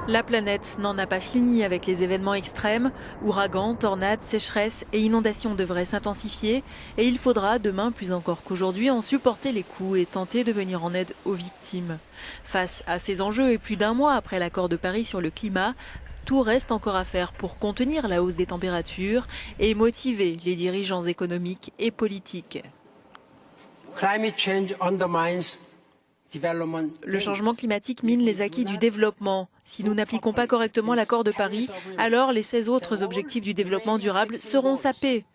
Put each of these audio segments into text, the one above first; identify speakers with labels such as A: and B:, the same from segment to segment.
A: La planète n'en a pas fini avec les événements extrêmes. Ouragans, tornades, sécheresses et inondations devraient s'intensifier. Et il faudra, demain plus encore qu'aujourd'hui, en supporter les coûts et tenter de venir en aide aux victimes. Face à ces enjeux et plus d'un mois après l'accord de Paris sur le climat, tout reste encore à faire pour contenir la hausse des températures et motiver les dirigeants économiques et politiques. Le changement climatique mine les acquis du développement. Si nous n'appliquons pas correctement l'accord de Paris, alors les 16 autres objectifs du développement durable seront sapés.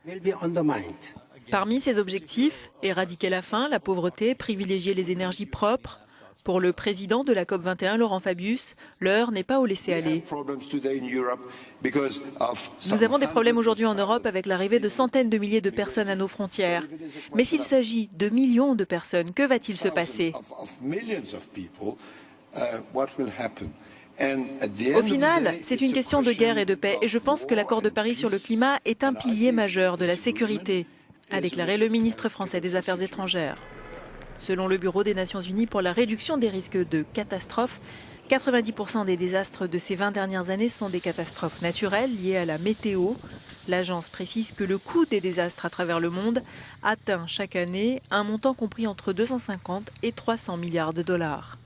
A: Parmi ces objectifs, éradiquer la faim, la pauvreté, privilégier les énergies propres. Pour le président de la COP21, Laurent Fabius, l'heure n'est pas au laisser-aller. Nous avons des problèmes aujourd'hui en Europe avec l'arrivée de centaines de milliers de personnes à nos frontières. Mais s'il s'agit de millions de personnes, que va-t-il se passer ? Au final, c'est une question de guerre et de paix, et je pense que l'accord de Paris sur le climat est un pilier majeur de la sécurité, a déclaré le ministre français des Affaires étrangères. Selon le Bureau des Nations Unies pour la réduction des risques de catastrophes, 90% des désastres de ces 20 dernières années sont des catastrophes naturelles liées à la météo. L'agence précise que le coût des désastres à travers le monde atteint chaque année un montant compris entre 250 et 300 milliards de dollars.